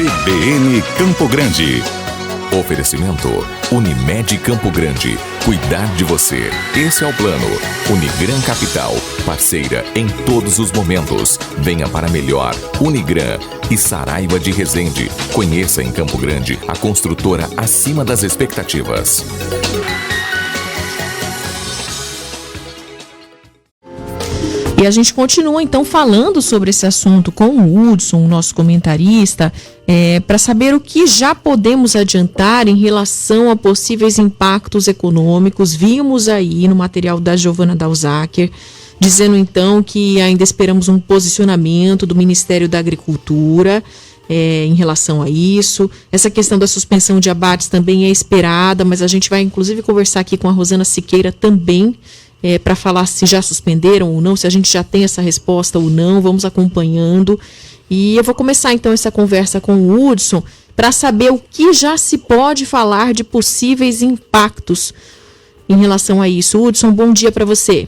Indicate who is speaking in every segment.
Speaker 1: CBN Campo Grande. Oferecimento Unimed Campo Grande. Cuidar de você. Esse é o plano. Unigran Capital. Parceira em todos os momentos. Venha para melhor. Unigran e Saraiva de Resende. Conheça em Campo Grande a construtora acima das expectativas.
Speaker 2: E a gente continua então falando sobre esse assunto com o Hudson, nosso comentarista, para saber o que já podemos adiantar em relação a possíveis impactos econômicos. Vimos aí no material da Giovana Dalzacker, dizendo então que ainda esperamos um posicionamento do Ministério da Agricultura em relação a isso. Essa questão da suspensão de abates também é esperada, mas a gente vai inclusive conversar aqui com a Rosana Siqueira também, para falar se já suspenderam ou não, se a gente já tem essa resposta ou não. Vamos acompanhando. E eu vou começar então essa conversa com o Hudson para saber o que já se pode falar de possíveis impactos em relação a isso. Hudson, bom dia para você.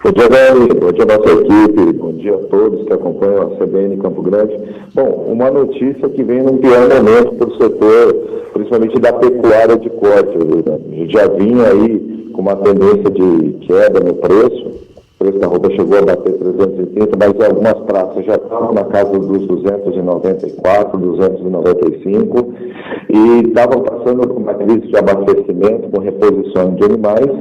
Speaker 3: Bom dia, Dani. Bom dia a nossa equipe. Bom dia a todos que acompanham a CBN Campo Grande. Bom, uma notícia que vem num pior momento para o setor, principalmente da pecuária de corte. A gente já vinha aí com uma tendência de queda no preço. O preço da roupa chegou a bater 330, mas algumas praças já estavam na casa dos 294, 295, e estavam passando por uma crise de abastecimento, com reposição de animais,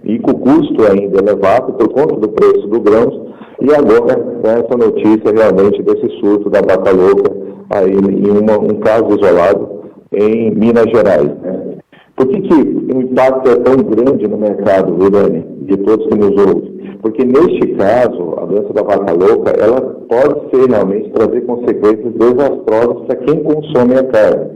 Speaker 3: e com o custo ainda elevado por conta do preço do grãos, e agora com essa notícia realmente desse surto da vaca louca aí em um caso isolado em Minas Gerais, né? Por que o impacto é tão grande no mercado, Dani, de todos que nos ouvem? Porque neste caso, a doença da vaca louca, ela pode ser realmente trazer consequências desastrosas para quem consome a carne,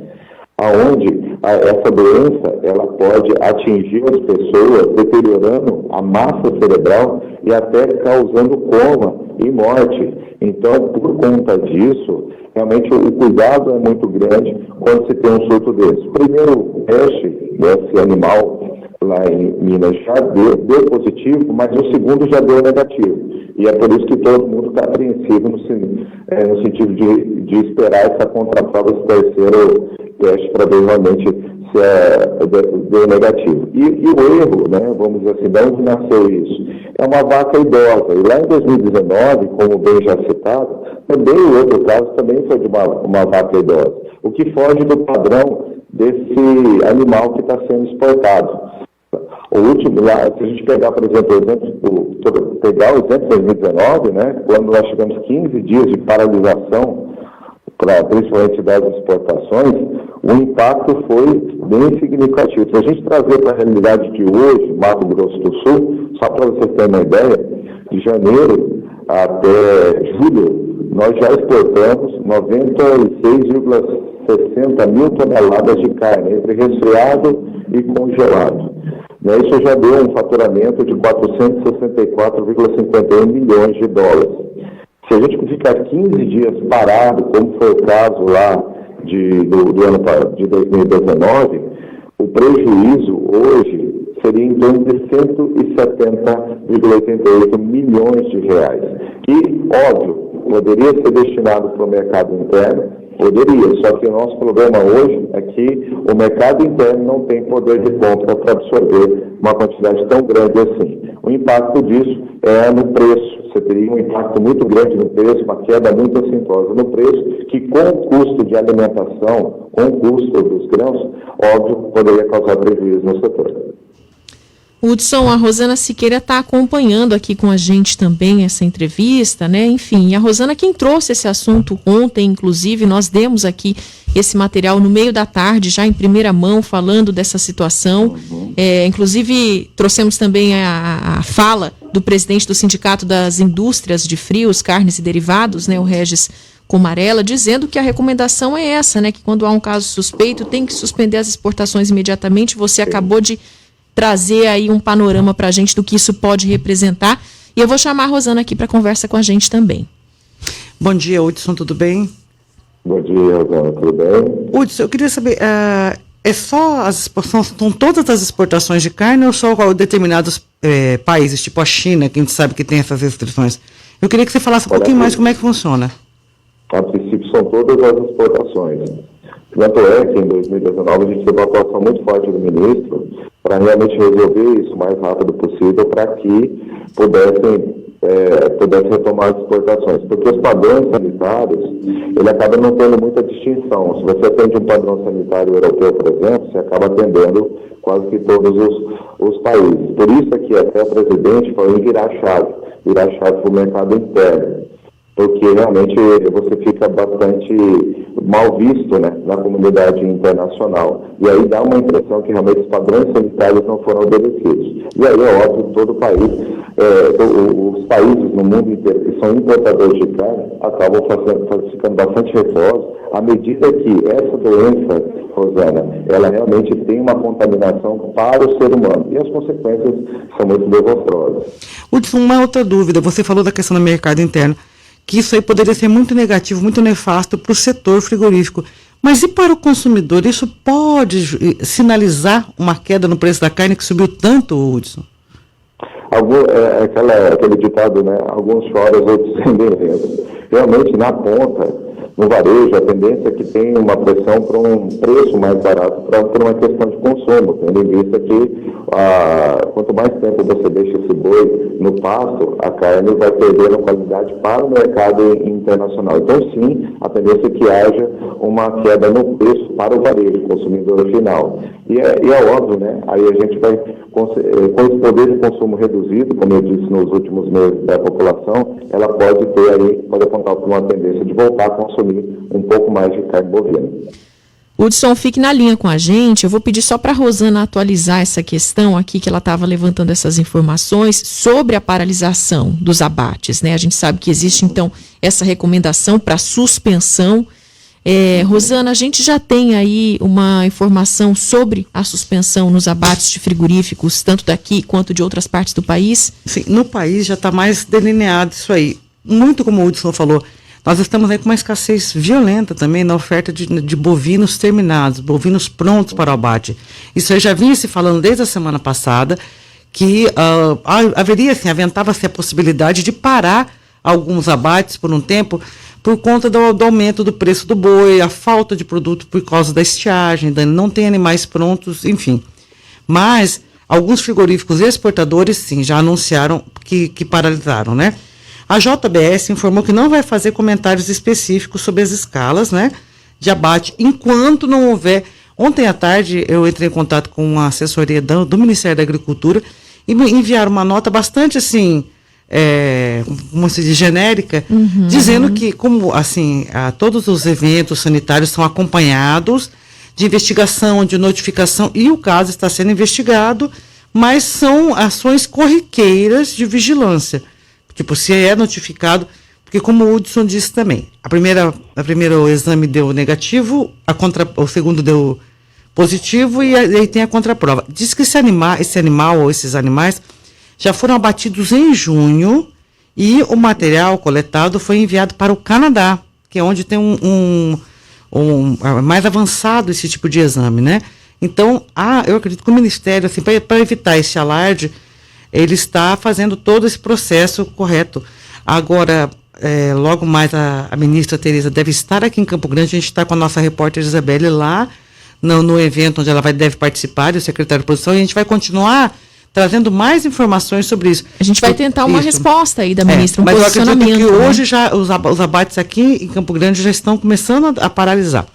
Speaker 3: aonde essa doença ela pode atingir as pessoas, deteriorando a massa cerebral e até causando coma e morte. Então, por conta disso, realmente o cuidado é muito grande quando se tem um surto desse. Primeiro, o teste desse animal lá em Minas já deu positivo, mas o segundo já deu negativo. E é por isso que todo mundo está apreensivo no sentido de esperar essa contraprova, esse terceiro teste para ver realmente se deu negativo. E o erro, né, vamos dizer assim, de onde nasceu isso? É uma vaca idosa. E lá em 2019, como bem já citado, também o outro caso também foi de uma vaca idosa. O que foge do padrão desse animal que está sendo exportado. O último, lá, se a gente pegar, por exemplo, o exemplo de 2019, né, quando nós tivemos 15 dias de paralisação, principalmente das exportações, o impacto foi bem significativo. Se a gente trazer para a realidade de hoje, Mato Grosso do Sul, só para vocês terem uma ideia, de janeiro até julho, nós já exportamos 96,60 mil toneladas de carne, entre resfriado e congelado. Isso já deu um faturamento de 464,51 milhões de dólares. Se a gente ficar 15 dias parado, como foi o caso lá do ano de 2019, o prejuízo hoje seria em torno de 170,88 milhões de reais. Que, óbvio, poderia ser destinado para o mercado interno, poderia, só que o nosso problema hoje é que o mercado interno não tem poder de compra para absorver uma quantidade tão grande assim. O impacto disso é no preço. Você teria um impacto muito grande no preço, uma queda muito acentuosa no preço, que com o custo de alimentação, com o custo dos grãos, óbvio, poderia causar prejuízo no setor.
Speaker 2: Hudson, a Rosana Siqueira está acompanhando aqui com a gente também essa entrevista, né? Enfim, a Rosana quem trouxe esse assunto ontem, inclusive, nós demos aqui esse material no meio da tarde, já em primeira mão, falando dessa situação. Inclusive, trouxemos também a fala do presidente do Sindicato das Indústrias de Frios, Carnes e Derivados, né, o Regis Comarela, dizendo que a recomendação é essa, né? Que quando há um caso suspeito, tem que suspender as exportações imediatamente. Você acabou de trazer aí um panorama para a gente do que isso pode representar. E eu vou chamar a Rosana aqui para conversa com a gente também.
Speaker 4: Bom dia, Hudson, tudo bem?
Speaker 3: Bom dia, Rosana, tudo bem?
Speaker 4: Hudson, eu queria saber, é só são todas as exportações de carne ou só determinados países, tipo a China, que a gente sabe que tem essas restrições? Eu queria que você falasse um pouquinho mais como é que funciona.
Speaker 3: A princípio são todas as exportações. Tanto é que em 2019 a gente teve uma atuação muito forte do ministro para realmente resolver isso o mais rápido possível para que pudesse retomar as exportações. Porque os padrões sanitários, ele acaba não tendo muita distinção. Se você atende um padrão sanitário europeu, por exemplo, você acaba atendendo quase que todos os países. Por isso é que até o presidente falou em virar chave para o mercado interno. Porque realmente você fica bastante mal visto, né, na comunidade internacional. E aí dá uma impressão que realmente os padrões sanitários não foram obedecidos. E aí é óbvio que todo o país, os países no mundo inteiro que são importadores de carne, acabam ficando bastante receosos à medida que essa doença, Rosana, ela realmente tem uma contaminação para o ser humano. E as consequências são muito desastrosas.
Speaker 4: Hudson, uma outra dúvida, você falou da questão do mercado interno, que isso aí poderia ser muito negativo, muito nefasto para o setor frigorífico. Mas e para o consumidor? Isso pode sinalizar uma queda no preço da carne que subiu tanto, Hudson?
Speaker 3: Aquele ditado, né? Alguns choram, outros rendem medo. Realmente, na ponta, no varejo, a tendência é que tem uma pressão para um preço mais barato por uma questão de consumo, tendo em vista que quanto mais tempo você deixa esse boi no pasto, a carne vai perdendo qualidade para o mercado internacional. Então, sim, a tendência é que haja uma queda no preço para o varejo, consumidor final. E é óbvio, né? Aí a gente vai, com esse poder de consumo reduzido, como eu disse nos últimos meses da população, ela pode apontar para uma tendência de voltar a consumir um pouco mais de carne bovina.
Speaker 2: Hudson, fique na linha com a gente. Eu vou pedir só para a Rosana atualizar essa questão aqui, que ela estava levantando essas informações sobre a paralisação dos abates, né? A gente sabe que existe, então, essa recomendação para suspensão. Rosana, a gente já tem aí uma informação sobre a suspensão nos abates de frigoríficos, tanto daqui quanto de outras partes do país?
Speaker 4: Sim, no país já está mais delineado isso aí. Muito como o Hudson falou, nós estamos aí com uma escassez violenta também na oferta de bovinos terminados, bovinos prontos para o abate. Isso aí já vinha se falando desde a semana passada, que aventava-se a possibilidade de parar alguns abates por um tempo, por conta do aumento do preço do boi, a falta de produto por causa da estiagem, não tem animais prontos, enfim. Mas alguns frigoríficos exportadores, sim, já anunciaram que paralisaram, né? A JBS informou que não vai fazer comentários específicos sobre as escalas, né, de abate, enquanto não houver. Ontem à tarde eu entrei em contato com a assessoria do Ministério da Agricultura e me enviaram uma nota bastante assim, como se diz, genérica, dizendo que todos os eventos sanitários são acompanhados de investigação, de notificação, e o caso está sendo investigado, mas são ações corriqueiras de vigilância. Tipo, se é notificado, porque como o Hudson disse também, a primeiro exame deu negativo, o segundo deu positivo e aí tem a contraprova. Diz que esse animal ou esses animais já foram abatidos em junho e o material coletado foi enviado para o Canadá, que é onde tem mais avançado esse tipo de exame, né? Então, eu acredito que o Ministério, assim, para evitar esse alarde, ele está fazendo todo esse processo correto. Agora, logo mais a ministra Tereza deve estar aqui em Campo Grande. A gente está com a nossa repórter Isabelle lá no evento onde ela deve participar, e o secretário de produção, e a gente vai continuar trazendo mais informações sobre isso.
Speaker 2: A gente vai tentar uma resposta aí da ministra,
Speaker 4: mas posicionamento. Mas eu acredito que hoje já os abates aqui em Campo Grande já estão começando a paralisar.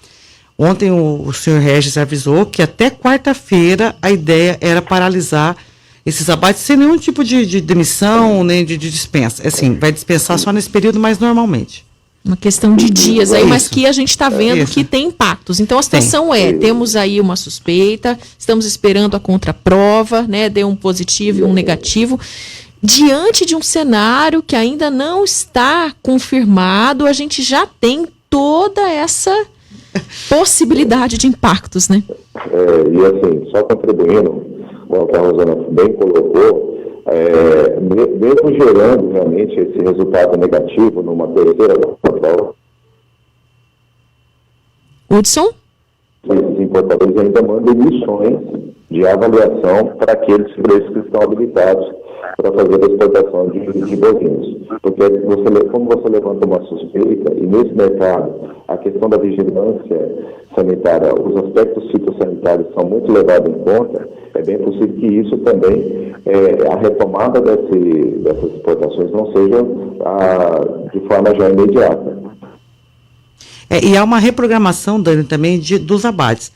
Speaker 4: Ontem o senhor Regis avisou que até quarta-feira a ideia era paralisar esses abates sem nenhum tipo de demissão, nem de dispensa. Assim, vai dispensar só nesse período, mas normalmente.
Speaker 2: Uma questão de dias aí, mas que a gente está vendo que tem impactos. Então a situação temos aí uma suspeita, estamos esperando a contraprova, né? Deu um positivo e um negativo. Diante de um cenário que ainda não está confirmado, a gente já tem toda essa possibilidade de impactos, né?
Speaker 3: E assim, só contribuindo, como a Rosana bem colocou, mesmo gerando realmente esse resultado negativo numa terceira prova,
Speaker 2: Hudson?
Speaker 3: Esses importadores ainda mandam emissões de avaliação para aqueles preços que estão habilitados para fazer a exportação de bovinos. Porque como você levanta uma suspeita, e nesse mercado a questão da vigilância sanitária, os aspectos fitossanitários são muito levados em conta, é bem possível que isso também, a retomada dessas exportações não seja de forma já imediata.
Speaker 4: E há uma reprogramação, Dani, também dos abates.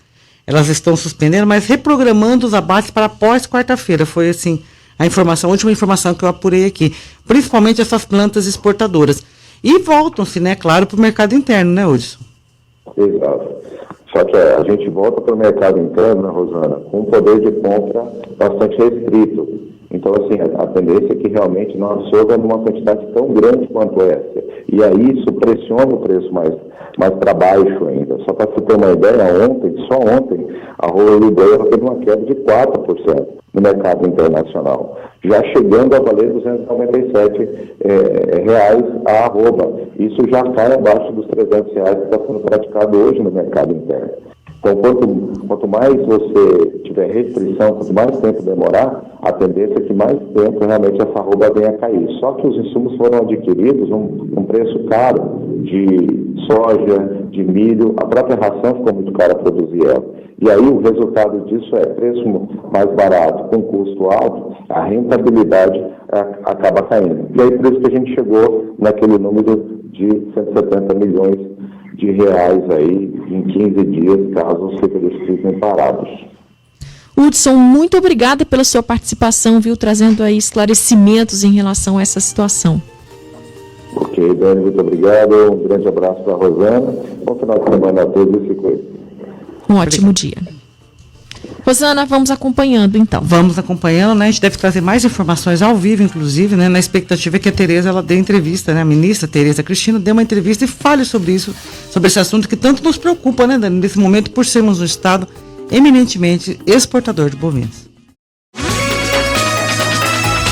Speaker 4: Elas estão suspendendo, mas reprogramando os abates para após quarta-feira. Foi assim a última informação que eu apurei aqui. Principalmente essas plantas exportadoras. E voltam-se, né, claro, para o mercado interno, né, Hudson?
Speaker 3: Exato. Só que a gente volta para o mercado interno, né, Rosana, com um poder de compra bastante restrito. Então, assim, a tendência é que realmente não absorva numa quantidade tão grande quanto essa. E aí isso pressiona o preço mais para baixo ainda. Só para você ter uma ideia, só ontem, a arroba Lideira teve uma queda de 4% no mercado internacional, já chegando a valer R$297 reais a arroba. Isso já cai abaixo dos R$300 que está sendo praticado hoje no mercado interno. Então, quanto mais você tiver restrição, quanto mais tempo demorar, a tendência é que mais tempo realmente essa arroba venha a cair. Só que os insumos foram adquiridos num preço caro de soja, de milho, a própria ração ficou muito cara para produzir ela. E aí o resultado disso é preço mais barato com custo alto, a rentabilidade acaba caindo. E aí por isso que a gente chegou naquele número de 170 milhões de reais aí em 15 dias, caso os serviços fiquem parados.
Speaker 2: Hudson, muito obrigada pela sua participação, trazendo aí esclarecimentos em relação a essa situação.
Speaker 3: Ok, Dani, muito obrigado. Um grande abraço para a Rosana. Bom final de semana a todos e se cuidem.
Speaker 2: Um ótimo dia. Rosana, vamos acompanhando então.
Speaker 4: Vamos acompanhando, né? A gente deve trazer mais informações ao vivo, inclusive, né? Na expectativa que a Tereza, ela dê entrevista, né? A ministra Tereza Cristina dê uma entrevista e fale sobre isso, sobre esse assunto que tanto nos preocupa, né, Dani? Nesse momento, por sermos um estado eminentemente exportador de bovinos.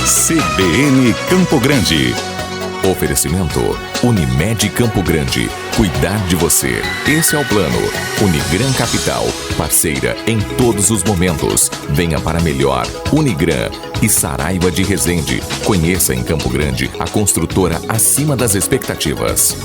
Speaker 1: CBN Campo Grande. Oferecimento Unimed Campo Grande. Cuidar de você. Esse é o plano. Unigran Capital. Parceira em todos os momentos. Venha para melhor. Unigran e Saraiva de Resende. Conheça em Campo Grande a construtora acima das expectativas.